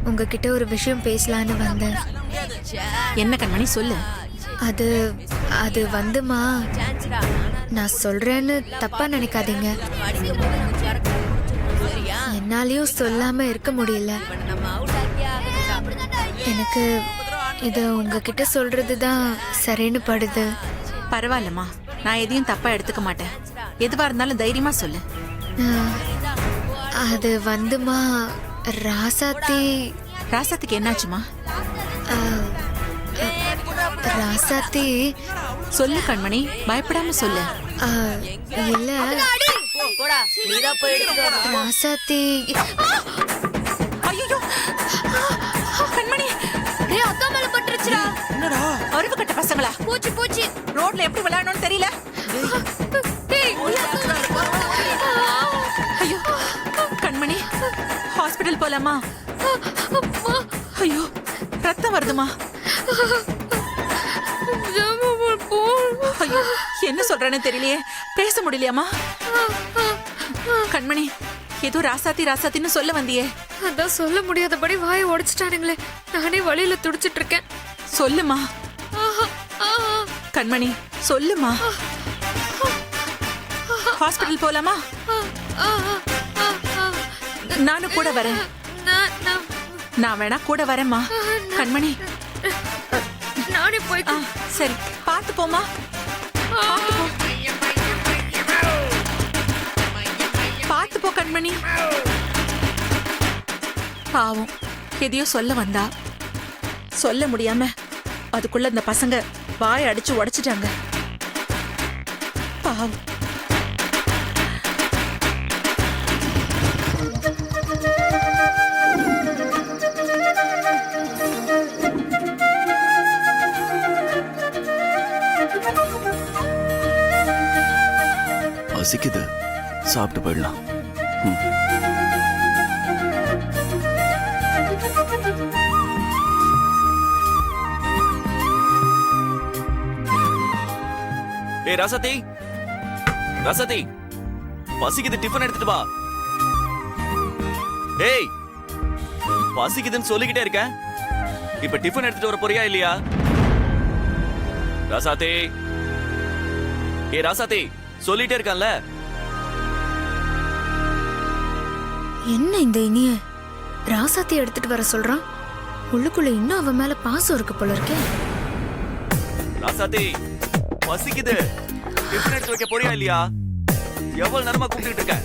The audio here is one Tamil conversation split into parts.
உங்ககிட்ட ஒரு விஷயம் பேசலான்னு வந்தேன். என்ன கண்மணி சொல்லு. அது அது வந்துமா, நான் சொல்றேன்னு தப்பா நினைக்காதீங்க. என்னாலயும் சொல்லாம இருக்க முடியல. எனக்கு இத உங்ககிட்ட சொல்றதுதான் சரின்னு படுது. பரவாயில்லம்மா, நான் எதையும் தப்பா எடுத்துக்க மாட்டேன். எதுவா இருந்தாலும் தைரியமா சொல்லு. அது வந்துமா, ராசாத்தி. ராசாத்திக்கு என்னாச்சுமா? ராசாத்தி. சொல்லு கண்மணி, பயப்படாம சொல்லு. இல்ல ராசாத்தி. ஐயோ கண்மணி, அக்கா மேல பட்டுருச்சுடா. என்னடா அருவு கட்ட பசங்களா? பூச்சி பூச்சி ரோட்ல எப்படி விளையாடணும்னு தெரியல. ஐயோ கண்மணி, ஹாஸ்பிடல் போலாமா? ஐயோ ரத்தம் வருதுமா. ஐயோ என்ன சொல்றேன்னு தெரியலையே, பேச முடியலையாமா? கண்மணி, ஏதோ ராசாத்தி ராசாத்தின்னு சொல்ல வந்தியே. அதான் சொல்ல முடியாதபடி வாயை உடைச்சிட்டானுங்களே. நானே வழியில துடிச்சிட்டு இருக்கேன். சொல்லுமா கண்மணி, சொல்லுமா. ஹாஸ்பிடல் போலாமா? நானும் கூட வரேன். நான் வேணா கூட வரேம்மா. கண்மணி நானே போய். சரி பார்த்து போமா. பார்த்து போ கண்மணி. பாவம், எதையோ சொல்ல வந்தா சொல்ல முடியாம அதுக்குள்ள இந்த பசங்க வாயை அடிச்சு உடைச்சிட்டாங்க. பாவம். பசிக்குது, சாப்பிட்டு போயிடலாம். ஏய் ராசாத்தி, ராசாத்தி, பசிக்குது, டிஃபன் எடுத்துட்டு வா. ஏய், பசிக்குதுன்னு சொல்லிக்கிட்டே இருக்கேன். இப்ப டிஃபன் எடுத்துட்டு வர போறியா இல்லையா? ராசாத்தி, ஏய் ராசாத்தி, சொல்லிட்டே இருக்கான்ல. என்ன இந்த இனிய ராசாத்தி எடுத்துட்டு வர சொல்றான்? உள்ளுக்குள்ள இன்னும் அவன் மேல பாசம் இருக்கு போல இருக்கே. ராசாத்தி, பசிக்குது, டிஃபன் எடுத்து வைக்க போறியா இல்லையா? எவ்வளவு நேரமா கூப்பிட்டு இருக்க?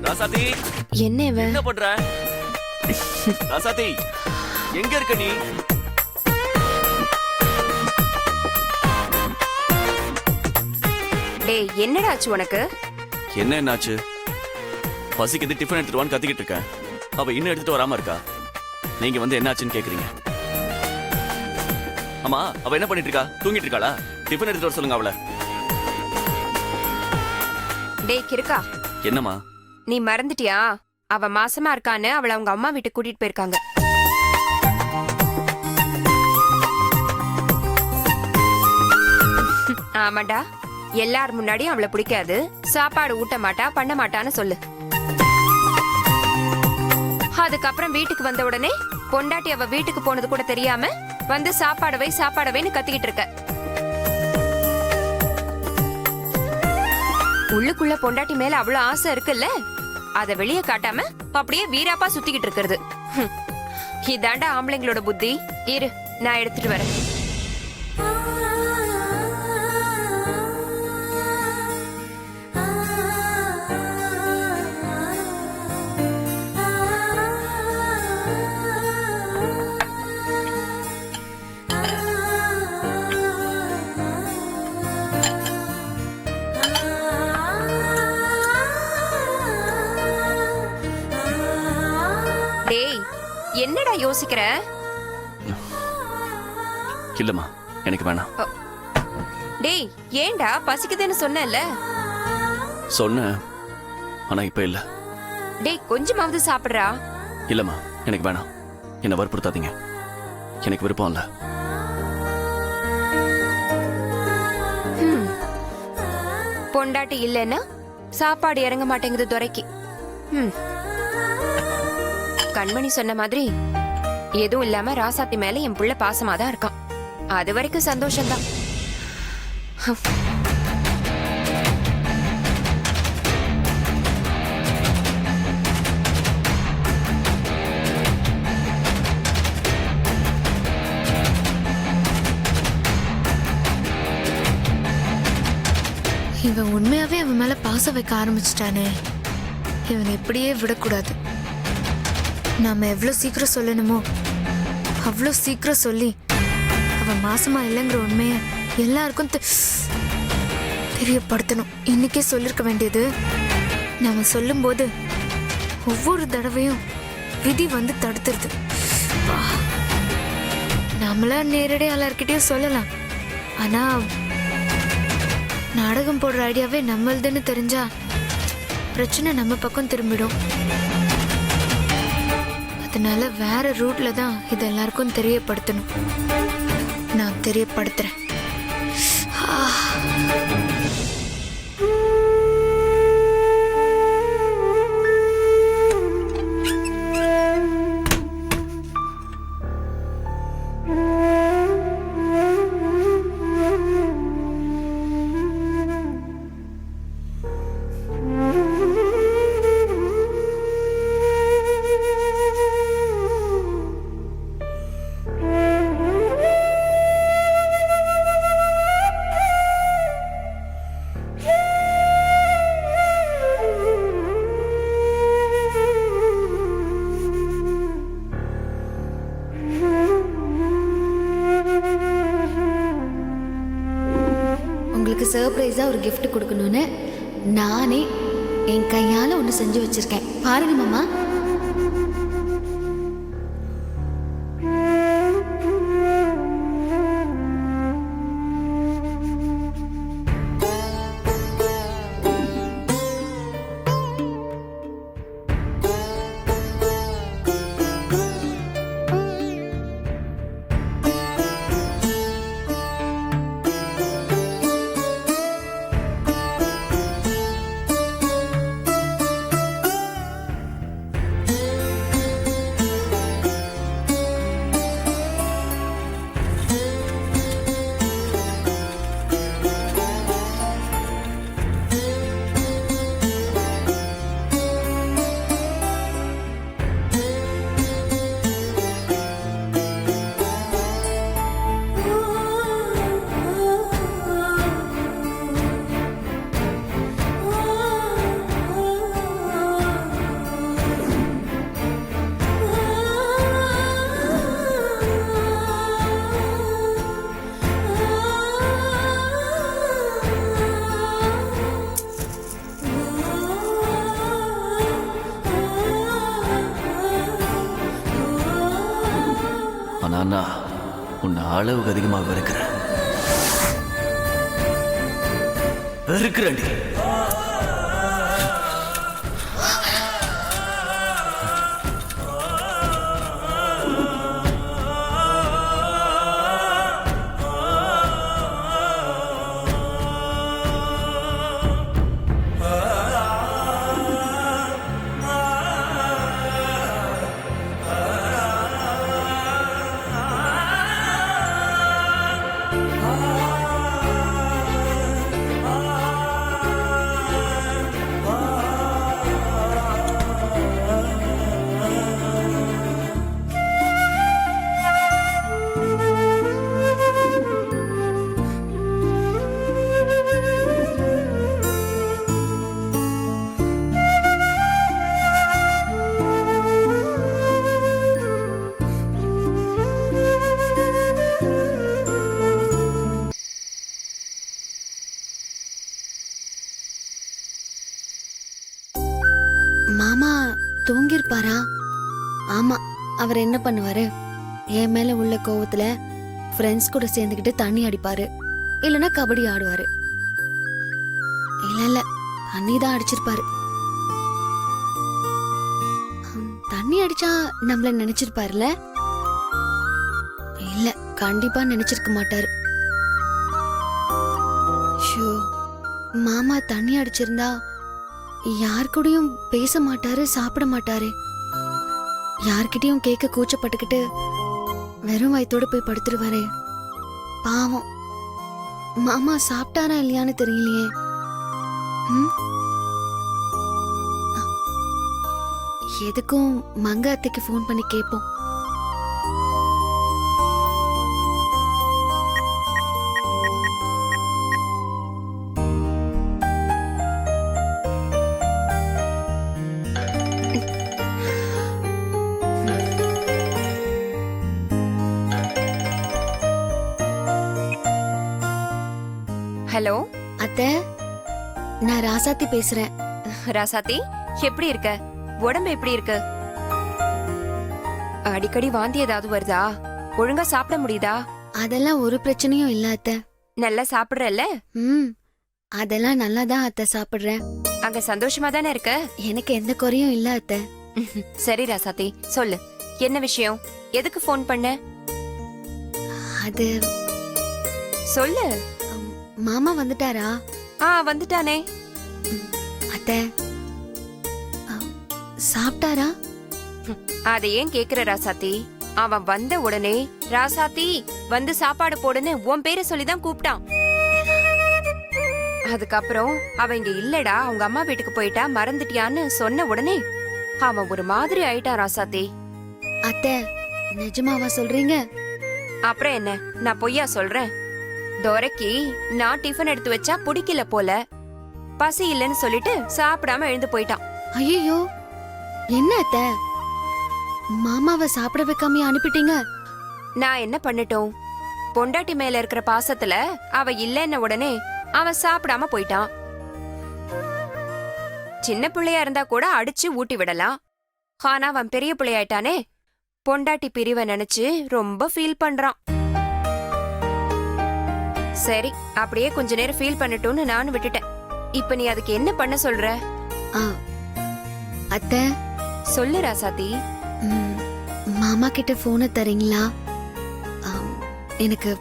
ராசாத்தி, என்ன பண்ற? ராசாத்தி, எங்க இருக்க நீ? டேய், என்னடா ஆச்சு உனக்கு? என்னாச்சு? பசிக்குது, டிஃபன் எடுத்துட்டு வான்னு கத்திக்கிட்டு இருக்கேன். அவ இன்னும் எடுத்துட்டு வராம இருக்கா. நீங்க வந்து என்னாச்சுன்னு கேக்குறீங்க. ஆமா, அவ என்ன பண்ணிட்டு இருக்கா? தூங்கிட்டு இருக்காளா? டிஃபன் எடுத்துட்டு வர சொல்லுங்க அவள. டேய் கிறுக்கா, என்னம்மா? நீ மறந்துட்டியா? அவ மாசமா இருக்கான்னு அவளை அவங்க அம்மா வீட்டுக்கு கூட்டிட்டு போயிருக்காங்க. ஆமாடா, எல்லார் முன்னாடியும் அவளை பிடிக்காது, சாப்பாடு ஊட்ட மாட்டா, பண்ண மாட்டான்னு சொல்லு. அதுக்கப்புறம் வீட்டுக்கு வந்த உடனே பொண்டாட்டி அவ வீட்டுக்கு போனது கூட தெரியாம வந்து சாப்பாடவைன்னு கத்திக்கிட்டு இருக்க. உள்ளுக்குள்ள பொண்டாட்டி மேல அவ்வளவு ஆசை இருக்குல்ல, அத வெளியே காட்டாம அப்படியே வீராப்பா சுத்திக்கிட்டு இருக்கிறது. இதாண்டா ஆம்பளைங்களோட புத்தி. இரு, நான் எடுத்துட்டு வரேன். டேய், என்னடா யோசிக்கிற? இல்லம்மா, எனக்கு வேணாம். டேய், ஏண்டா? பசிக்குதுன்னு சொன்னேன்ல. சொன்னேன், ஆனா இப்ப இல்ல. டேய், கொஞ்சமாவது சாப்பிடுறா. இல்லம்மா, எனக்கு வேணாம். என்ன வற்புறுத்தாதீங்க, எனக்கு விருப்பம் இல்ல. பொண்டாட்டி இல்லைன்னா சாப்பாடு இறங்க மாட்டேங்குது துரைக்கு. கண்மணி சொன்ன மாதிரி எதுவும் இல்லாம ராசாத்தி மேல என் புள்ள பாசமா தான் இருக்கான். அது வரைக்கும் சந்தோஷம்தான். இவன் உண்மையாவே அவன் மேல பாசம் வைக்க ஆரம்பிச்சிட்டானே. இவனை இப்படியே விடக்கூடாது. நாம எவ்வளவு சீக்கிரம் சொல்லணுமோ அவ்வளோ சீக்கிரம் சொல்லி அவன் மாசமா இல்லைங்கிற உண்மைய எல்லாருக்கும் தெரியப்படுத்தணும். இன்னைக்கே சொல்லிருக்க வேண்டியது. நாம சொல்லும்போது ஒவ்வொரு தடவையும் விதி வந்து தடுத்துருது. நம்மளா நேரடியாக எல்லார்கிட்டயும் சொல்லலாம். ஆனா நாடகம் போடுற ஐடியாவே நம்மளதுன்னு தெரிஞ்சா பிரச்சனை நம்ம பக்கம் திரும்பிடும். அதனால வேற ரூட்ல தான் இது எல்லாருக்கும் தெரியப்படுத்தணும். நான் தெரியப்படுத்துறேன். சர்ப்ரைஸா ஒரு gift கொடுக்கணும்னு நானே என் கையால ஒன்று செஞ்சு வச்சிருக்கேன். பாருங்க மாமா. ஆனா உன்னை அளவுக்கு அதிகமாக வெறுக்கிறேன். மாமா தூங்கிருப்பாரா? ஆமா, அவர் என்ன பண்ணுவாரு, என் மேல உள்ள கோவத்துல ஃப்ரெண்ட்ஸ் கூட சேர்ந்துக்கிட்டு தண்ணி அடிப்பாரு, இல்லைன்னா கபடி ஆடுவாரு. இல்ல தண்ணி தான் அடிச்சிருப்பாரு. தண்ணி அடிச்சா நம்மள நினைச்சிருப்பாருல? இல்ல, கண்டிப்பா நினைச்சிருக்க மாட்டாரு. ஷோ, மாமா தண்ணி அடிச்சிருந்தா யார் கூடயும் பேச மாட்டாரு, சாப்பிட மாட்டாரு. யார்கிட்டயும் கேட்க கூச்சப்பட்டுக்கிட்டு வெறும் வயித்தோட போய் படுத்துருவாரே பாவம். மாமா சாப்பிட்டாரா இல்லையான்னு தெரியலையே. ம்? எதுக்கும் மங்க அத்தைக்கு ஃபோன் பண்ணி கேட்போம். ஹலோ அத்தை, நான் ராசாத்தி பேசுறேன். ராசாத்தி, எப்படி இருக்க? உடம்பு எப்படி இருக்கு? அடிக்கடி வாந்தி ஏதாவது வருதா? ஒழுங்கா சாப்பிட முடியுதா? அதெல்லாம் ஒரு பிரச்சனையும் இல்ல அத்தை. நல்லா சாப்பிடுறல்ல? ம், அதெல்லாம் நல்லாதான் அத்தை சாப்பிடுறேன். அங்க சந்தோஷமா தானே இருக்க? எனக்கு எந்த குறையும் இல்ல அத்தை. சரி ராசாத்தி, சொல்லு, என்ன விஷயம்? எதுக்கு ஃபோன் பண்ண? அது சொல்லு. மாமா வந்துட்டாரா? வந்துட்டானே. அத்தை, சாப்பிட்டாரா? அதை ஏன் கேக்குற ராசாத்தி? அவன் வந்த உடனே ராசாத்தி வந்து சாப்பாடு போடுன்னு உன் பேரை சொல்லிதான் கூப்பிட்டான். அதுக்கப்புறம் அவன் இங்க இல்லடா, அவங்க அம்மா வீட்டுக்கு போயிட்டா, மறந்துட்டியான்னு சொன்ன உடனே அவன் ஒரு மாதிரி ஆயிட்டான் ராசாத்தி. அத்தை, நிஜமாவா சொல்றீங்க? அப்புறம் என்ன, நான் பொய்யா சொல்றேன்? துரைக்கு நான் டிஃபன் எடுத்து வச்சா பிடிக்கல போல, பசி இல்லைன்னு சொல்லிட்டு சாப்பிடாம எழுந்து போயிட்டான். ஐயோ, என்ன அத்தை, மாமாவை சாப்பிட வைக்காம அனுப்பிட்டீங்க? நான் என்ன பண்ணட்டும்? பொண்டாட்டி மேல இருக்கிற பாசத்துல அவ இல்லைன்ன உடனே அவன் சாப்பிடாம போயிட்டான். சின்ன பிள்ளையா இருந்தா கூட அடிச்சு ஊட்டி விடலாம். ஆனா அவன் பெரிய பிள்ளையாயிட்டானே, பொண்டாட்டி பிரிவை நினைச்சு ரொம்ப ஃபீல் பண்றான். சரி, அப்படியே கொஞ்ச நேரம் ஃபீல் பண்ணட்டும்னு நானும் விட்டுட்டேன். இப்ப நீ அதுக்கு என்ன பண்ண சொல்ற? ஆ, அத்தை, சொல்லு ராசாத்தி. மாமா கிட்ட போனை தரீங்களா? எனக்கு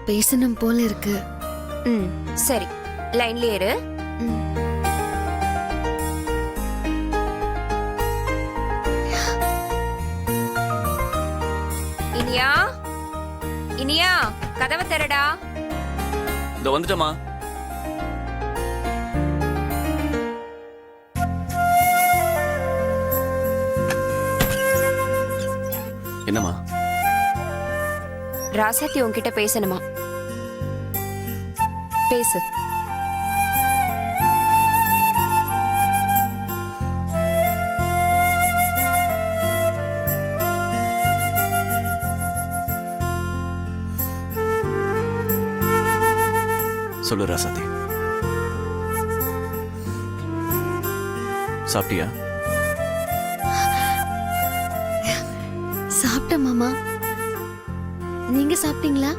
பேசணும் போல இருக்கு. சரி, லைன்லயே இரு. இனியா, இனியா, கதவை திறடா. இந்த வந்துட்டமா. என்னம்மா? ராசாத்தி உன்கிட்ட பேசணுமா? பேசு. சொல்லு ராசாத்தி. சாப்பிட்டியா? சாப்பிட்டேன் மாமா. நீங்க சாப்பிட்டீங்களா?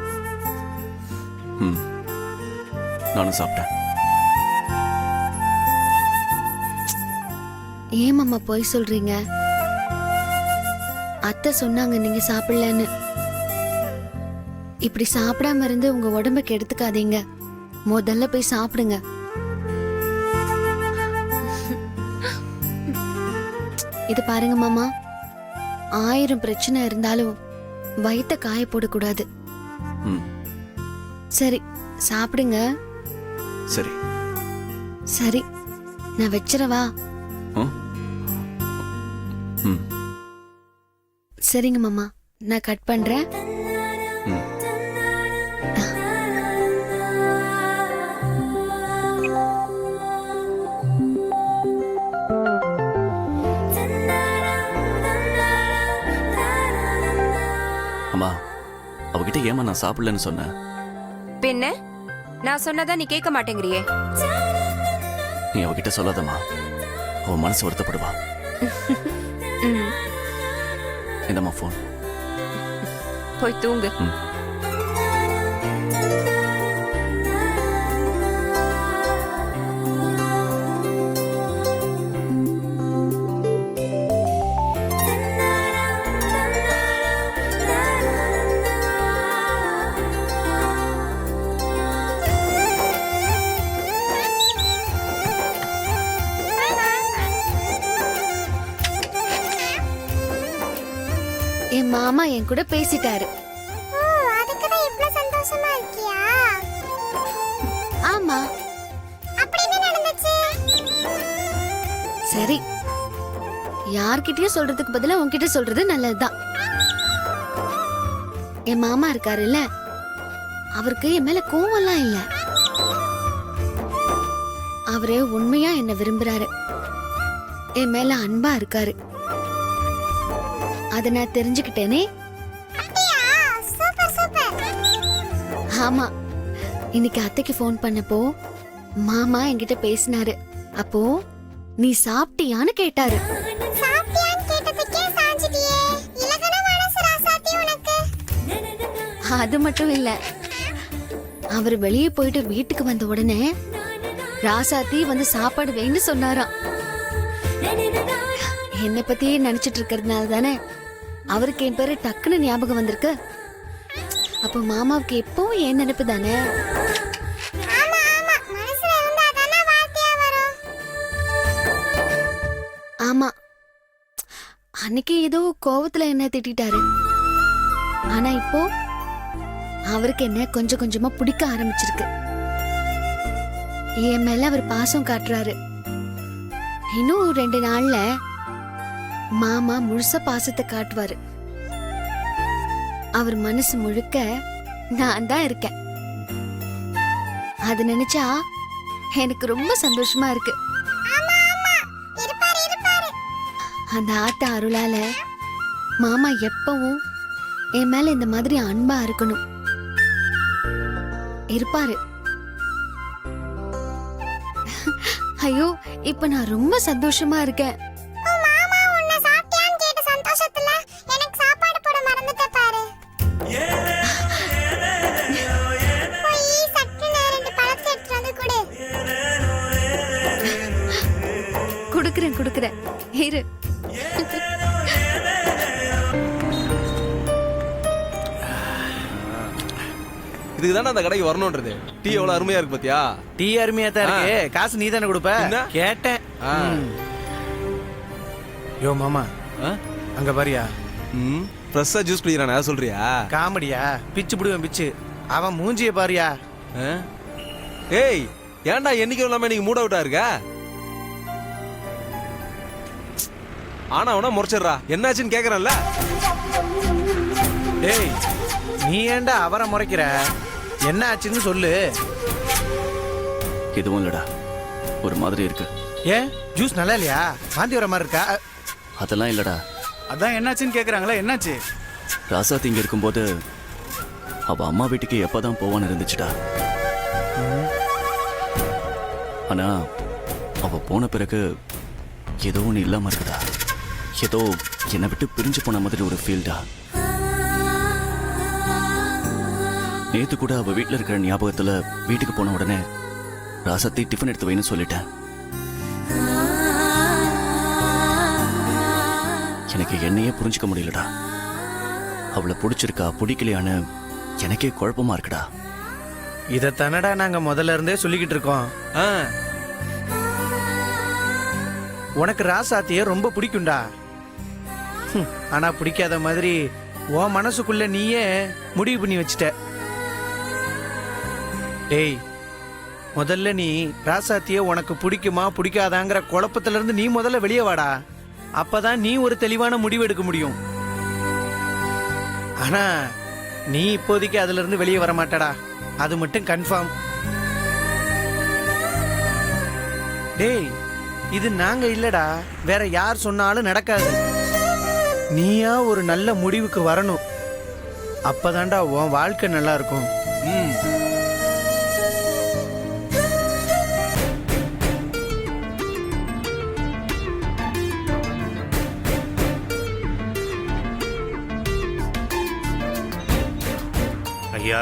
நானும் சாப்பிட்டேன். ஏன் மாமா போய் சொல்றீங்க? அத்தை சொன்னாங்க நீங்க சாப்பிடலன்னு. இப்படி சாப்பிடாம இருந்து உங்க உடம்புக்கு எடுத்துக்காதீங்க. முதல்ல போய் சாப்பிடுங்க. இது பாருங்க மாமா, 1000 பிரச்சனை இருந்தாலும் வயித்த காய போடக்கூடாது. சரி, சாப்பிடுங்க. சரி சரி, நான் வச்சிரவா? சரிங்க மாமா, நான் கட் பண்றேன். அம்மா, அவகிட்ட ஏமா நான் சாப்பிடலன்னு சொன்னேன்? பின்ன நான் சொன்னதா நீ கேட்க மாட்டேங்கிறியே. நீ அவகிட்ட சொல்லாதம்மா, அவ மனசு வருத்தப்படுவா. இந்தம்மா போன். போய் தூங்கு. என் மாமா என் கூட பேசிட்டாரு. அதுக்குதான் இவ்வளவு சந்தோஷமா இருக்கியா? ஆமா. அப்படி என்ன நடந்துச்சு? சரி, யார்கிட்டயும் சொல்றதுக்கு பதிலா உன்கிட்ட சொல்றது நல்லதுதான். என் மாமா இருக்காருல்ல, அவருக்கு என் மேல கோவம்லாம் இல்ல. அவரு உண்மையா என்ன விரும்புறாரு, என் மேல அன்பா இருக்காரு. அத நான் தெரிஞ்சுக்கிட்டேனே. அப்படியா? Super super. ஆமா, இன்னைக்கு அத்தைக்கு ஃபோன் பண்ணப்போ மாமா என்கிட்ட பேசினாரு. அப்போ நீ சாப்பிட்டியான்னு கேட்டாரு. சாப்பிட்டியான்னு கேட்டதுக்கே சாஞ்சிட்டியே. இலகன மனசு ராசாத்தி உனக்கு. அது மட்டும் இல்ல, அவர் வெளியே போயிட்டு வீட்டுக்கு வந்த உடனே ராசாத்தி வந்து சாப்பாடு வேண்டு சொன்னாராம். என்னை பத்தியே நினைச்சிட்டு இருக்கிறதுனால தானே அவருக்கு என் பேரு டக்குன்னு ஞாபகம் வந்திருக்கு. அப்போ மாமாவுக்கு எப்பவும் என் நினைப்பு தானே. ஆமா ஆமா, மனசுல இருந்தா தானே வார்த்தையா வரும். ஆமா, அன்னைக்கு ஏதோ கோவத்துல என்ன திட்டாரு. ஆனா இப்போ அவருக்கு என்ன கொஞ்சம் கொஞ்சமா பிடிக்க ஆரம்பிச்சிருக்கு. என் மேல அவர் பாசம் காட்டுறாரு. இன்னும் 2 நாள்ல மாமா முழுசா பாசத்தை காட்டுவாரு. அவர் மனசு முழுக்க நான் தான் இருக்கேன். அது நினைச்சா எனக்கு ரொம்ப சந்தோஷமா இருக்கு. ஆமா ஆமா, இருப்பாரு இருப்பாரு. அந்த ஆத்த அருளால மாமா எப்பவும் என் மேல இந்த மாதிரி அன்பா இருக்கணும். இருப்பாரு. ஐயோ, இப்ப நான் ரொம்ப சந்தோஷமா இருக்கேன். உன் மாமா உன்னை சாப்பிட்டியான்னு கேட்ட சந்தோஷத்துல எனக்கு சாப்பாடு போட மறந்துட்ட பாரு. போய் சட்டுன்னு 2 பழத்தை எடுத்துட்டு வந்து கொடு. குடுக்குறேன் இரு. இதுக்கு தானே அந்த கடைக்கு வரணும்ன்றது. டீ எவ்வளவு அருமையா இருக்கு பாத்தியா? டீ அருமையா தான் இருக்கு. காசு நீ தானே கொடுப்ப? என்ன? கேட்டேன். ஆ. யோ மாமா, அங்க பாரியா, ம், ஃப்ரெஷ்ஷா ஜூஸ் குடிக்கிறானா சொல்றியா? காமெடியா? பிச்சு புடுவேன் பிச்சு. அவன் மூஞ்சிய பாரியா. ஆ? ஏய், ஏன்டா என்னைக்கும் இல்லாம இன்னைக்கு மூட் அவுட்டா இருக்க? ஆனா அவனா முறைச்சிடுறா. என்னாச்சுன்னு கேக்குறேன்ல. டேய், நீ ஏன்டா அவரை முறைக்கிற? என்ன ஆச்சுன்னு சொல்லு. எதுவும் இல்லடா, ஒரு மாதிரி இருக்கு. ஏன் ஜூஸ் நல்லா இல்லையா? வாந்தி வர மாதிரி இருக்கா? அதெல்லாம் இல்லடா. அதான் என்னாச்சுன்னு கேக்குறாங்களா? என்னாச்சு? ராசாத்தி இங்க இருக்கும்போது அவ அம்மா வீட்டுக்கு எப்பதான் போவான்னு இருந்துச்சுடா. ஆனா அவ போன பிறகு ஏதோ ஒண்ணு இல்லாம இருக்குடா. ஏதோ என்னை விட்டு பிரிஞ்சு போன மாதிரி ஒரு ஃபீல்டா. நேத்து கூட அவ வீட்டுல இருக்கிற ஞாபகத்துல வீட்டுக்கு போன உடனே ராசாத்தி டிஃபன் எடுத்து வைன்னு சொல்லிட்டேன். எனக்கு என்னையே புரிஞ்சுக்க முடியலடா. அவளை பிடிச்சிருக்கா பிடிக்கலையான்னு எனக்கே குழப்பமா இருக்குடா. இதைத்தானடா நாங்க முதல்ல இருந்தே சொல்லிக்கிட்டு இருக்கோம். ஆ. உனக்கு ராசாத்திய ரொம்ப பிடிக்கும்டா. ஆனா பிடிக்காத மாதிரி உன் மனசுக்குள்ள நீயே முடிவு பண்ணி வச்சிட்ட. டேய், முதல்ல நீ ராசாத்திய உனக்கு பிடிக்குமா பிடிக்காதாங்கிற குழப்பத்துல இருந்து நீ முதல்ல வெளியே வாடா. அப்பதான் நீ ஒரு தெளிவான முடிவு எடுக்க முடியும். ஆனா நீ இப்போதைக்கு அதுல இருந்து வெளியே வர மாட்டடா. அது மட்டும் கன்ஃபார்ம். டேய், இது நாங்க இல்லடா, வேற யார் சொன்னாலும் நடக்காது. நீயா ஒரு நல்ல முடிவுக்கு வரணும். அப்பதான்டா உன் வாழ்க்கை நல்லா இருக்கும். ம். ஐயா,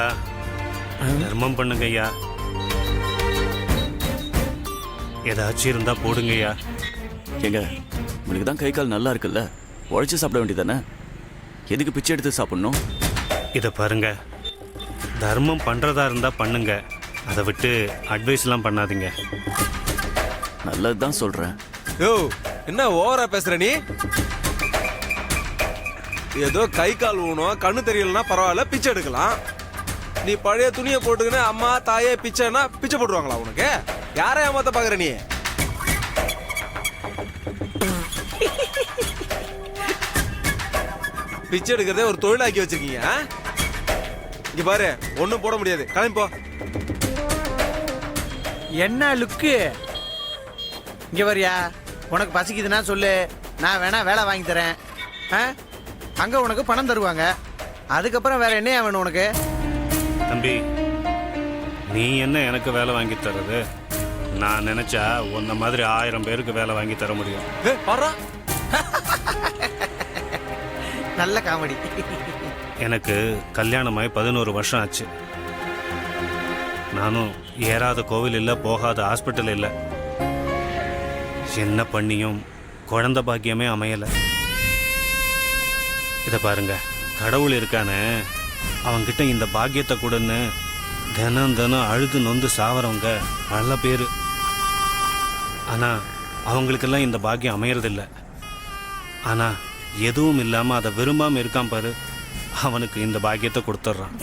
தர்மம் பண்ணுங்க ஐயா. ஏதாச்சும் இருந்தா போடுங்க ஐயா. எங்க உங்களுக்கு தான் கை கால் நல்லா இருக்குல்ல, உழைச்சு சாப்பிட வேண்டியதானே? எதுக்கு பிச்சை எடுத்து சாப்பிடணும்? இதை பாருங்க, தர்மம் பண்றதா இருந்தா பண்ணுங்க. அதை விட்டு அட்வைஸ்லாம் பண்ணாதீங்க. நல்லதுதான் சொல்றேன். யோ, என்ன ஓவரா பேசுற நீ? ஏதோ கை கால் ஊனம் கண்ணு தெரியலன்னா பரவாயில்ல, பிச்சை எடுக்கலாம். நீ பழைய துணியை போட்டுக்கின்னு அம்மா தாயே பிச்சைன்னா பிச்சை போட்டுருவாங்களா உனக்கு? யாரை ஏமாத்த பாக்குற நீ? பிச்சை எடுக்கிறதே ஒரு தொழிலாக்கி வச்சிருக்கீங்க. இங்க பாரு, ஒண்ணும் போட முடியாது, கிளம்பி போ. என்ன லுக்கு? இங்க வரியா? உனக்கு பசிக்குதுன்னா சொல்லு, நான் வேணா வேலை வாங்கி தரேன். அங்க உனக்கு பணம் தருவாங்க. அதுக்கப்புறம் வேற என்னையா வேணும் உனக்கு? தம்பி, நீ என்ன எனக்கு வேலை வாங்கி தர்றது? நான் நினைச்சா உன்ன மாதிரி 1000 பேருக்கு வேலை வாங்கி தர முடியும். பாரா, நல்ல காமெடி. எனக்கு கல்யாணமாய் 11 வருஷம் ஆச்சு. நானும் ஏறாத கோவில் இல்லை, போகாத ஹாஸ்பிட்டல் இல்லை. என்ன பண்ணியும் குழந்தை பாக்கியமே அமையலை. இதை பாருங்க, கடவுள் இருக்கானே, அவங்கிட்ட இந்த பாக்கியத்தை கூடன்னு தினம் தினம் அழுது நொந்து சாவறவங்க நல்ல பேர். ஆனால் அவங்களுக்கெல்லாம் இந்த பாக்கியம் அமையறதில்லை. ஆனால் எதுவும் இல்லாமல் அதை விரும்பாமல் இருக்கான் பாரு, அவனுக்கு இந்த பாக்கியத்தை கொடுத்துட்றான்.